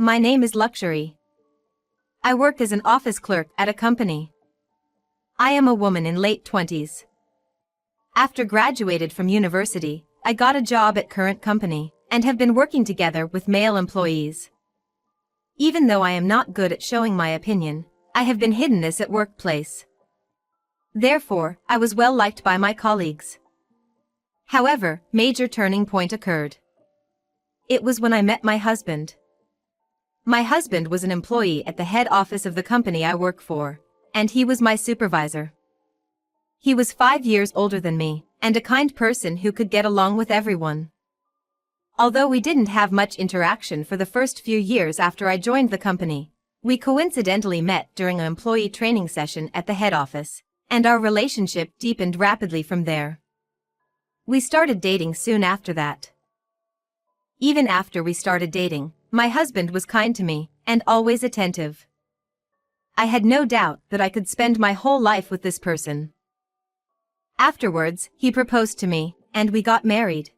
My name is Luxury. I work as an office clerk at a company. I am a woman in late 20s. After graduated from university, I got a job at current company, and have been working together with male employees. Even though I am not good at showing my opinion, I have been hidden this at workplace. Therefore, I was well liked by my colleagues. However, major turning point occurred. It was when I met my husband. My husband was an employee at the head office of the company I work for, and he was my supervisor. He was 5 years older than me, and a kind person who could get along with everyone. Although we didn't have much interaction for the first few years after I joined the company, we coincidentally met during an employee training session at the head office, and our relationship deepened rapidly from there. We started dating soon after that. Even after we started dating, my husband was kind to me, and always attentive. I had no doubt that I could spend my whole life with this person. Afterwards, he proposed to me, and we got married.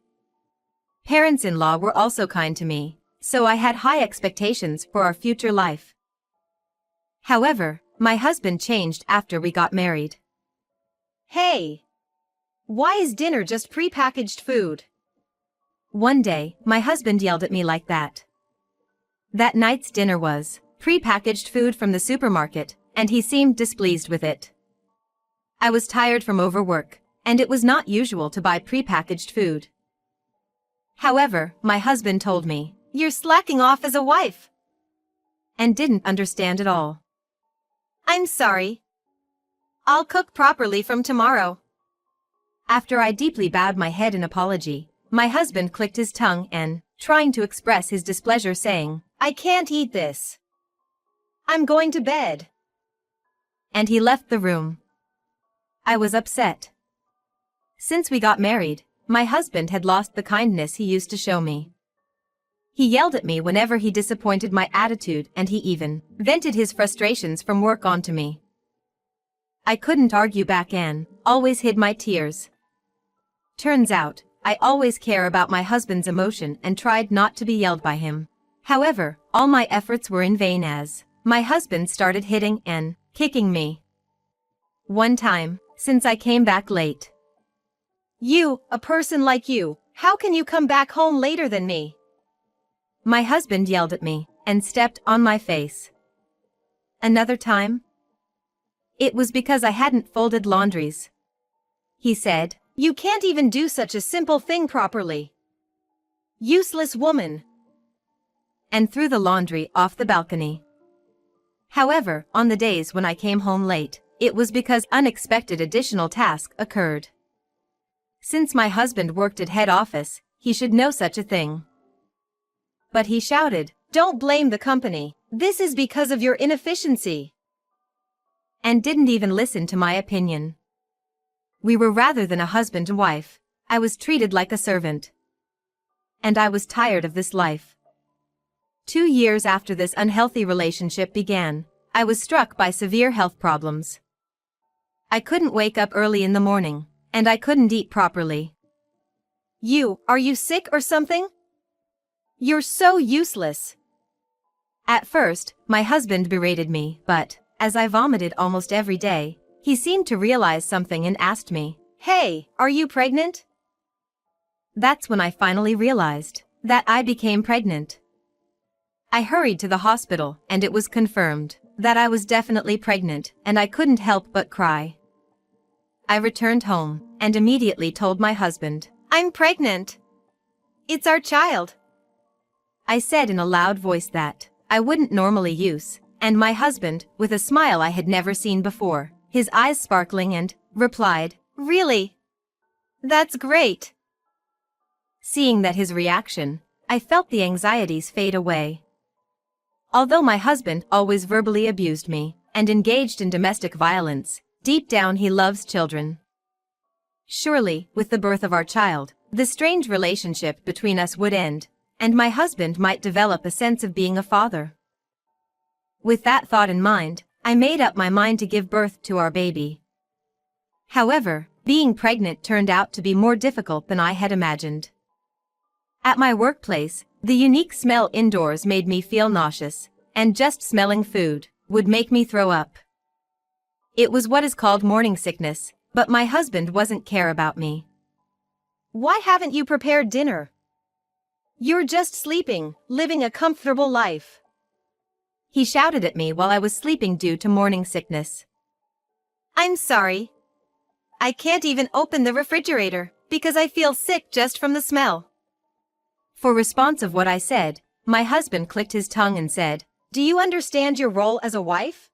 Parents-in-law were also kind to me, so I had high expectations for our future life. However, my husband changed after we got married. Hey! Why is dinner just pre-packaged food? One day, my husband yelled at me like that. That night's dinner was pre-packaged food from the supermarket, and he seemed displeased with it. I was tired from overwork, and it was not usual to buy pre-packaged food. However, my husband told me, "You're slacking off as a wife," and didn't understand at all. "I'm sorry. I'll cook properly from tomorrow." After I deeply bowed my head in apology, my husband clicked his tongue and, trying to express his displeasure, saying, "I can't eat this. I'm going to bed." And he left the room. I was upset. Since we got married, my husband had lost the kindness he used to show me. He yelled at me whenever he disappointed my attitude, and he even vented his frustrations from work onto me. I couldn't argue back and always hid my tears. Turns out, I always care about my husband's emotion and tried not to be yelled by him. However, all my efforts were in vain as my husband started hitting and kicking me. One time, since I came back late. "You, a person like you, how can you come back home later than me?" My husband yelled at me and stepped on my face. Another time? It was because I hadn't folded laundries. He said, "You can't even do such a simple thing properly. Useless woman," and threw the laundry off the balcony. However, on the days when I came home late, it was because unexpected additional tasks occurred. Since my husband worked at head office, he should know such a thing. But he shouted, "Don't blame the company. This is because of your inefficiency," and didn't even listen to my opinion. We were rather than a husband and wife. I was treated like a servant. And I was tired of this life. 2 years after this unhealthy relationship began, I was struck by severe health problems. I couldn't wake up early in the morning, and I couldn't eat properly. Are you sick or something? You're so useless." At first, my husband berated me, but, as I vomited almost every day, he seemed to realize something and asked me, "Hey, are you pregnant?" That's when I finally realized that I became pregnant. I hurried to the hospital, and it was confirmed that I was definitely pregnant, and I couldn't help but cry. I returned home, and immediately told my husband, "I'm pregnant. It's our child," I said in a loud voice that I wouldn't normally use, and my husband, with a smile I had never seen before, his eyes sparkling, and replied, "Really? That's great." Seeing that his reaction, I felt the anxieties fade away. Although my husband always verbally abused me and engaged in domestic violence, deep down he loves children. Surely, with the birth of our child, the strange relationship between us would end, and my husband might develop a sense of being a father. With that thought in mind, I made up my mind to give birth to our baby. However, being pregnant turned out to be more difficult than I had imagined. At my workplace, The unique smell indoors made me feel nauseous, and just smelling food would make me throw up. It was what is called morning sickness, but my husband wasn't care about me. Why haven't you prepared dinner? You're just sleeping, living a comfortable life. He shouted at me while I was sleeping due to morning sickness. I'm sorry. I can't even open the refrigerator because I feel sick just from the smell. For response of what I said, my husband clicked his tongue and said, Do you understand your role as a wife?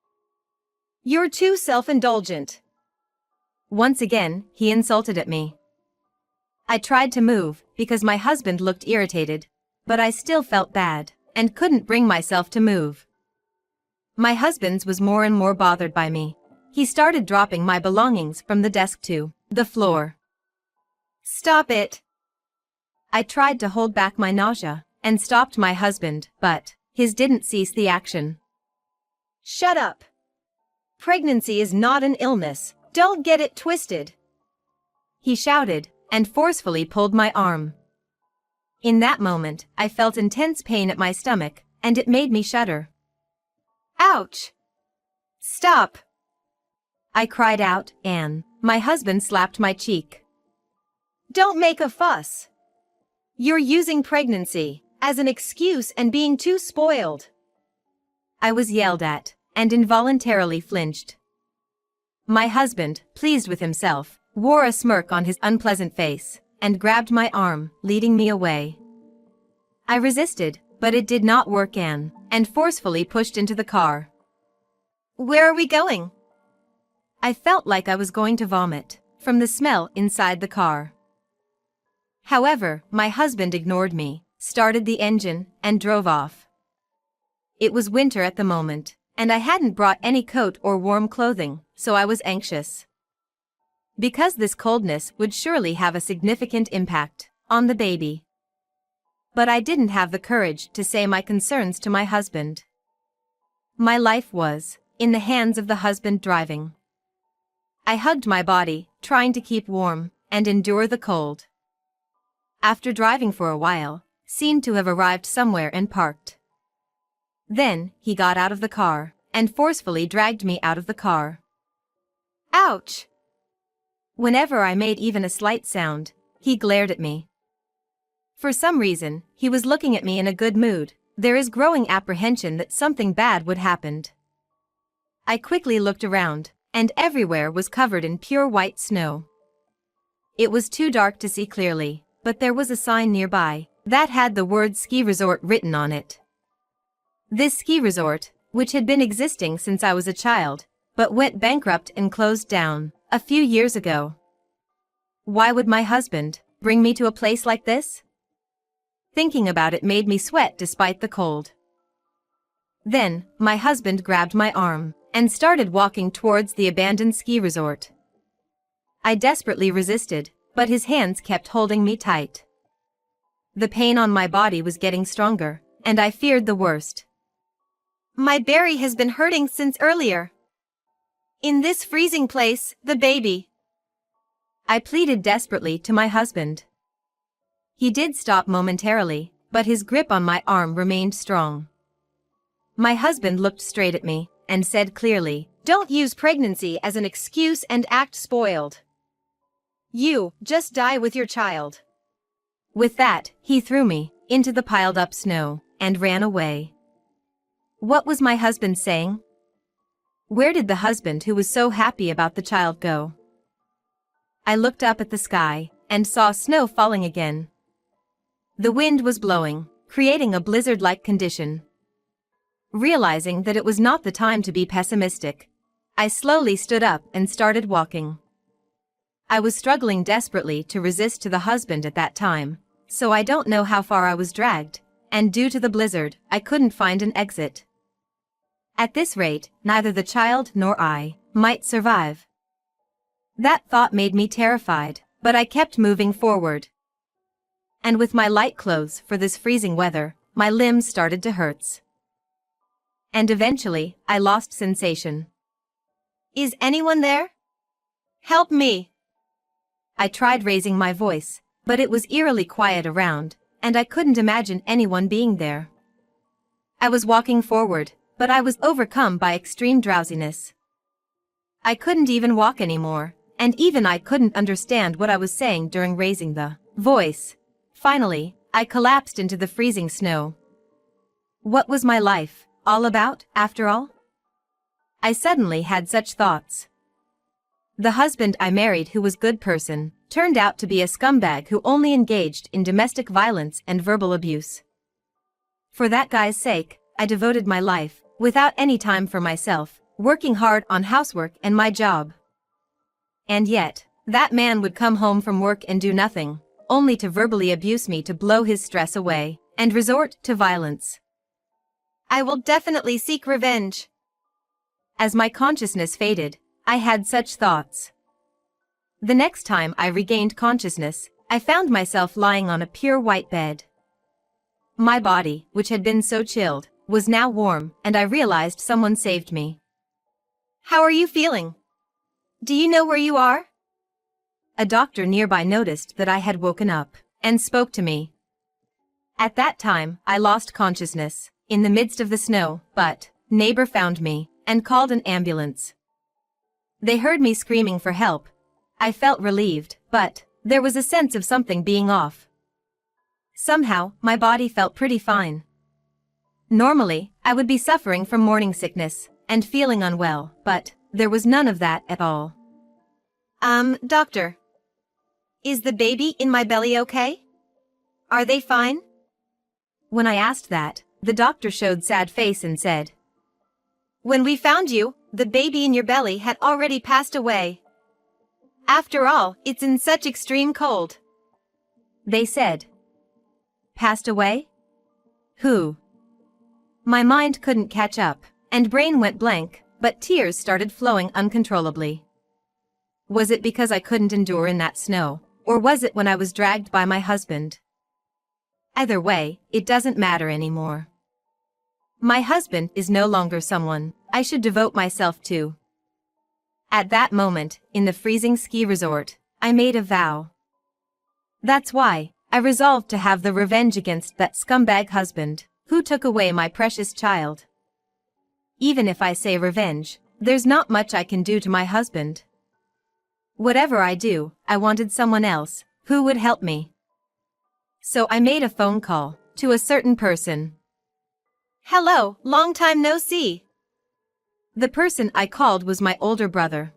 You're too self-indulgent. Once again, he insulted at me. I tried to move because my husband looked irritated, but I still felt bad and couldn't bring myself to move. My husband was more and more bothered by me. He started dropping my belongings from the desk to the floor. Stop it. I tried to hold back my nausea and stopped my husband, but his didn't cease the action. Shut up. Pregnancy is not an illness. Don't get it twisted. He shouted and forcefully pulled my arm. In that moment, I felt intense pain at my stomach, and it made me shudder. Ouch! Stop! I cried out, and my husband slapped my cheek. Don't make a fuss. You're using pregnancy as an excuse and being too spoiled. I was yelled at and involuntarily flinched. My husband, pleased with himself, wore a smirk on his unpleasant face and grabbed my arm, leading me away. I resisted, but it did not work and forcefully pushed into the car. Where are we going? I felt like I was going to vomit from the smell inside the car. However, my husband ignored me, started the engine, and drove off. It was winter at the moment, and I hadn't brought any coat or warm clothing, so I was anxious. Because this coldness would surely have a significant impact on the baby. But I didn't have the courage to say my concerns to my husband. My life was in the hands of the husband driving. I hugged my body, trying to keep warm and endure the cold. After driving for a while, seemed to have arrived somewhere and parked. Then, he got out of the car and forcefully dragged me out of the car. Ouch! Whenever I made even a slight sound, he glared at me. For some reason, he was looking at me in a good mood. There is growing apprehension that something bad would happen. I quickly looked around, and everywhere was covered in pure white snow. It was too dark to see clearly, but there was a sign nearby that had the word ski resort written on it. This ski resort, which had been existing since I was a child, but went bankrupt and closed down a few years ago. Why would my husband bring me to a place like this? Thinking about it made me sweat despite the cold. Then, my husband grabbed my arm and started walking towards the abandoned ski resort. I desperately resisted, but his hands kept holding me tight. The pain on my body was getting stronger, and I feared the worst. My berry has been hurting since earlier. In this freezing place, the baby. I pleaded desperately to my husband. He did stop momentarily, but his grip on my arm remained strong. My husband looked straight at me and said clearly, Don't use pregnancy as an excuse and act spoiled. You just die with your child. With that, he threw me into the piled-up snow and ran away. What was my husband saying? Where did the husband who was so happy about the child go? I looked up at the sky and saw snow falling again. The wind was blowing, creating a blizzard-like condition. Realizing that it was not the time to be pessimistic, I slowly stood up and started walking. I was struggling desperately to resist to the husband at that time, so I don't know how far I was dragged, and due to the blizzard, I couldn't find an exit. At this rate, neither the child nor I might survive. That thought made me terrified, but I kept moving forward. And with my light clothes for this freezing weather, my limbs started to hurt. And eventually, I lost sensation. Is anyone there? Help me! I tried raising my voice, but it was eerily quiet around, and I couldn't imagine anyone being there. I was walking forward, but I was overcome by extreme drowsiness. I couldn't even walk anymore, and even I couldn't understand what I was saying during raising the voice. Finally, I collapsed into the freezing snow. What was my life all about, after all? I suddenly had such thoughts. The husband I married, who was a good person, turned out to be a scumbag who only engaged in domestic violence and verbal abuse. For that guy's sake, I devoted my life, without any time for myself, working hard on housework and my job. And yet, that man would come home from work and do nothing, only to verbally abuse me to blow his stress away, and resort to violence. I will definitely seek revenge. As my consciousness faded, I had such thoughts. The next time I regained consciousness, I found myself lying on a pure white bed. My body, which had been so chilled, was now warm, and I realized someone saved me. How are you feeling? Do you know where you are? A doctor nearby noticed that I had woken up, and spoke to me. At that time, I lost consciousness, in the midst of the snow, but neighbor found me, and called an ambulance. They heard me screaming for help. I felt relieved, but there was a sense of something being off. Somehow, my body felt pretty fine. Normally, I would be suffering from morning sickness, and feeling unwell, but there was none of that at all. Doctor. Is the baby in my belly okay? Are they fine? When I asked that, the doctor showed sad face and said, When we found you, the baby in your belly had already passed away. After all, it's in such extreme cold. They said. Passed away? Who? My mind couldn't catch up, and brain went blank, but tears started flowing uncontrollably. Was it because I couldn't endure in that snow, or was it when I was dragged by my husband? Either way, it doesn't matter anymore. My husband is no longer someone I should devote myself to. At that moment, in the freezing ski resort, I made a vow. That's why I resolved to have the revenge against that scumbag husband, who took away my precious child. Even if I say revenge, there's not much I can do to my husband. Whatever I do, I wanted someone else who would help me. So I made a phone call to a certain person. Hello, long time no see. The person I called was my older brother.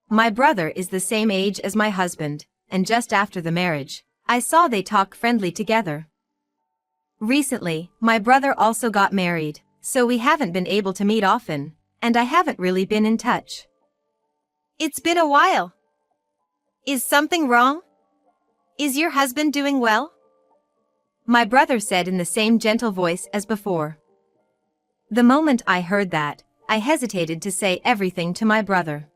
My brother is the same age as my husband, and just after the marriage, I saw they talk friendly together. Recently, my brother also got married, so we haven't been able to meet often, and I haven't really been in touch. It's been a while. Is something wrong? Is your husband doing well? My brother said in the same gentle voice as before. The moment I heard that, I hesitated to say everything to my brother.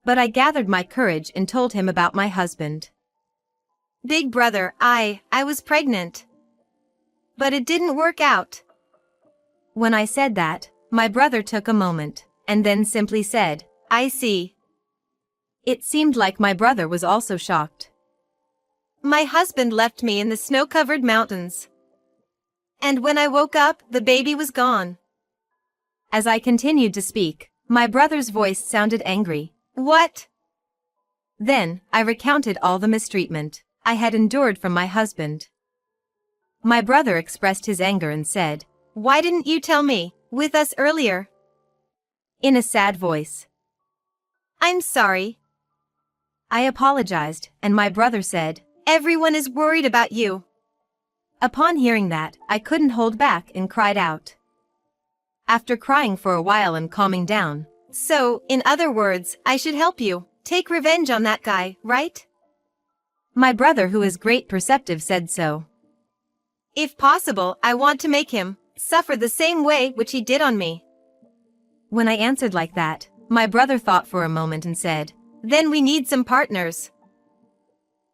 But I gathered my courage and told him about my husband. Big brother, I was pregnant. But it didn't work out. When I said that, my brother took a moment, and then simply said, I see. It seemed like my brother was also shocked. My husband left me in the snow-covered mountains. And when I woke up, the baby was gone. As I continued to speak, my brother's voice sounded angry. What? Then, I recounted all the mistreatment I had endured from my husband. My brother expressed his anger and said, Why didn't you tell me, with us earlier? In a sad voice. I'm sorry. I apologized, and my brother said, Everyone is worried about you. Upon hearing that, I couldn't hold back and cried out. After crying for a while and calming down, So, in other words, I should help you, take revenge on that guy, right? My brother, who is great perceptive, said so. If possible, I want to make him suffer the same way which he did on me. When I answered like that, my brother thought for a moment and said, Then we need some partners.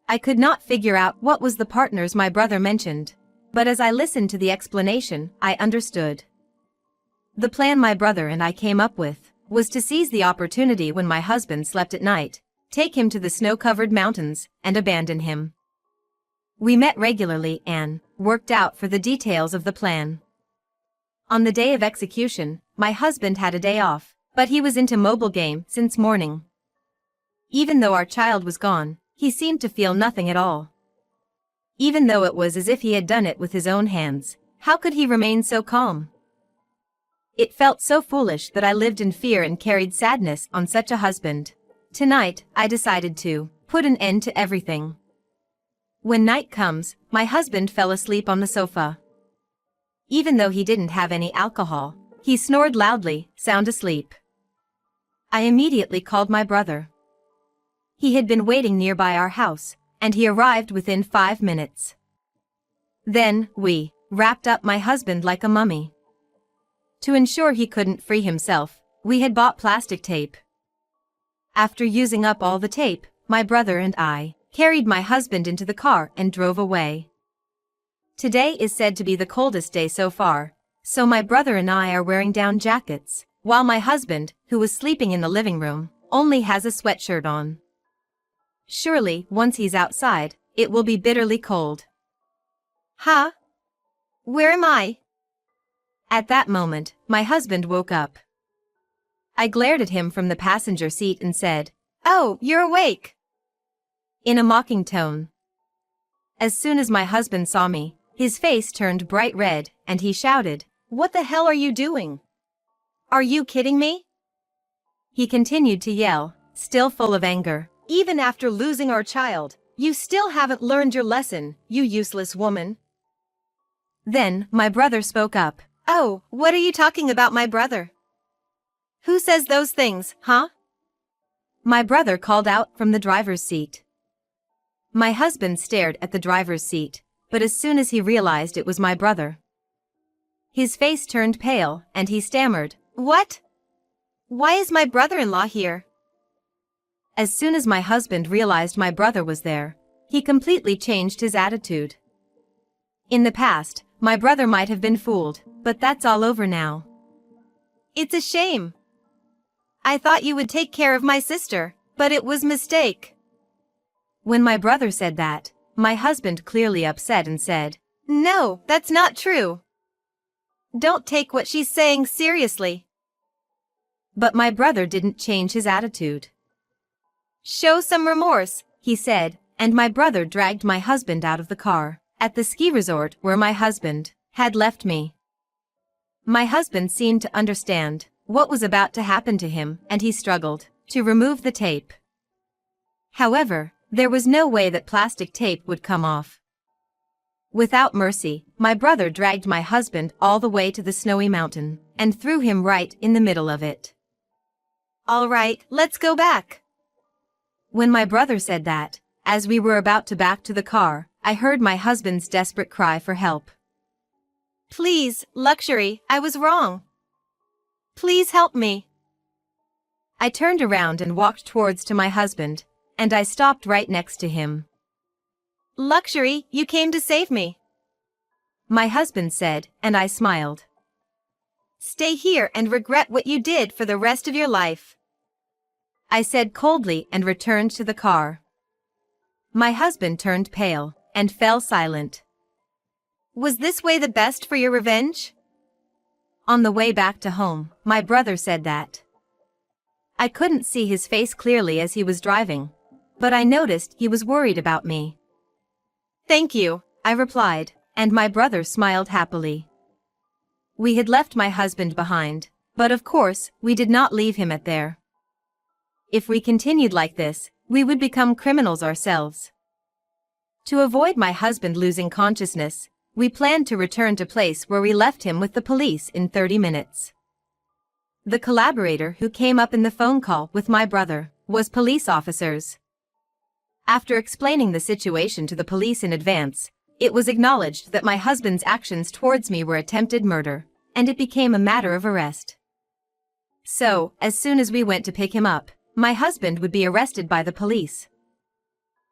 I could not figure out what was the partners my brother mentioned, but as I listened to the explanation, I understood. The plan my brother and I came up with was to seize the opportunity when my husband slept at night, take him to the snow-covered mountains, and abandon him. We met regularly and worked out for the details of the plan. On the day of execution, my husband had a day off, but he was into mobile game since morning. Even though our child was gone, he seemed to feel nothing at all. Even though it was as if he had done it with his own hands, how could he remain so calm? It felt so foolish that I lived in fear and carried sadness on such a husband. Tonight, I decided to put an end to everything. When night comes, my husband fell asleep on the sofa. Even though he didn't have any alcohol, he snored loudly, sound asleep. I immediately called my brother. He had been waiting nearby our house, and he arrived within 5 minutes. Then, we wrapped up my husband like a mummy. To ensure he couldn't free himself, we had bought plastic tape. After using up all the tape, my brother and I carried my husband into the car and drove away. Today is said to be the coldest day so far, so my brother and I are wearing down jackets, while my husband, who was sleeping in the living room, only has a sweatshirt on. Surely, once he's outside, it will be bitterly cold. Huh? Where am I? At that moment, my husband woke up. I glared at him from the passenger seat and said, "Oh, you're awake," in a mocking tone. As soon as my husband saw me, his face turned bright red, and he shouted, "What the hell are you doing? Are you kidding me?" He continued to yell, still full of anger. "Even after losing our child, you still haven't learned your lesson, you useless woman." Then, my brother spoke up. "Oh, what are you talking about, my brother? Who says those things, huh?" My brother called out from the driver's seat. My husband stared at the driver's seat, but as soon as he realized it was my brother, his face turned pale, and he stammered, "What? Why is my brother-in-law here?" As soon as my husband realized my brother was there, he completely changed his attitude. In the past, my brother might have been fooled, but that's all over now. "It's a shame. I thought you would take care of my sister, but it was a mistake." When my brother said that, my husband clearly upset and said, "No, that's not true. Don't take what she's saying seriously." But my brother didn't change his attitude. "Show some remorse," he said, and my brother dragged my husband out of the car, at the ski resort where my husband had left me. My husband seemed to understand what was about to happen to him, and he struggled to remove the tape. However, there was no way that plastic tape would come off. Without mercy, my brother dragged my husband all the way to the snowy mountain and threw him right in the middle of it. "All right, let's go back." When my brother said that, as we were about to back to the car, I heard my husband's desperate cry for help. "Please, luxury, I was wrong. Please help me." I turned around and walked towards to my husband, and I stopped right next to him. "Luxury, you came to save me," my husband said, and I smiled. "Stay here and regret what you did for the rest of your life," I said coldly and returned to the car. My husband turned pale and fell silent. "Was this way the best for your revenge?" On the way back to home, my brother said that. I couldn't see his face clearly as he was driving, but I noticed he was worried about me. "Thank you," I replied, and my brother smiled happily. We had left my husband behind, but of course, we did not leave him at there. If we continued like this, we would become criminals ourselves. To avoid my husband losing consciousness, we planned to return to place where we left him with the police in 30 minutes. The collaborator who came up in the phone call with my brother was police officers. After explaining the situation to the police in advance, it was acknowledged that my husband's actions towards me were attempted murder, and it became a matter of arrest. So, as soon as we went to pick him up, my husband would be arrested by the police.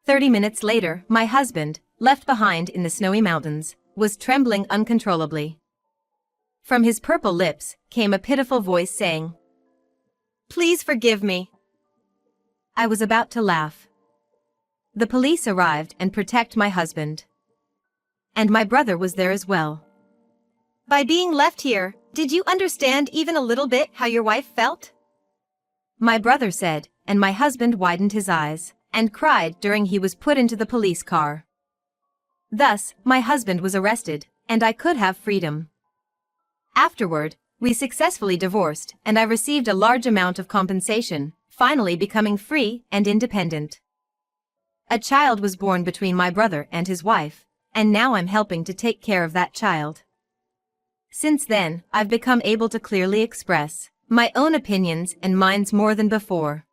30 minutes later, my husband, left behind in the snowy mountains, was trembling uncontrollably. From his purple lips came a pitiful voice saying, "Please forgive me." I was about to laugh. The police arrived and protect my husband. and my brother was there as well. By being left here, did you understand even a little bit how your wife felt? My brother said, and my husband widened his eyes and cried during he was put into the police car. Thus, my husband was arrested, and I could have freedom. Afterward, we successfully divorced, and I received a large amount of compensation, finally becoming free and independent. A child was born between my brother and his wife, and now I'm helping to take care of that child. Since then, I've become able to clearly express my own opinions and minds more than before.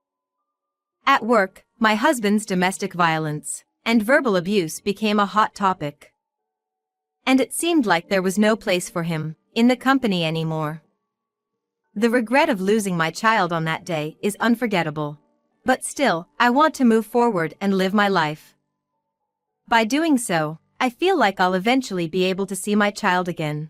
At work, my husband's domestic violence and verbal abuse became a hot topic. And it seemed like there was no place for him in the company anymore. The regret of losing my child on that day is unforgettable. But still, I want to move forward and live my life. By doing so, I feel like I'll eventually be able to see my child again.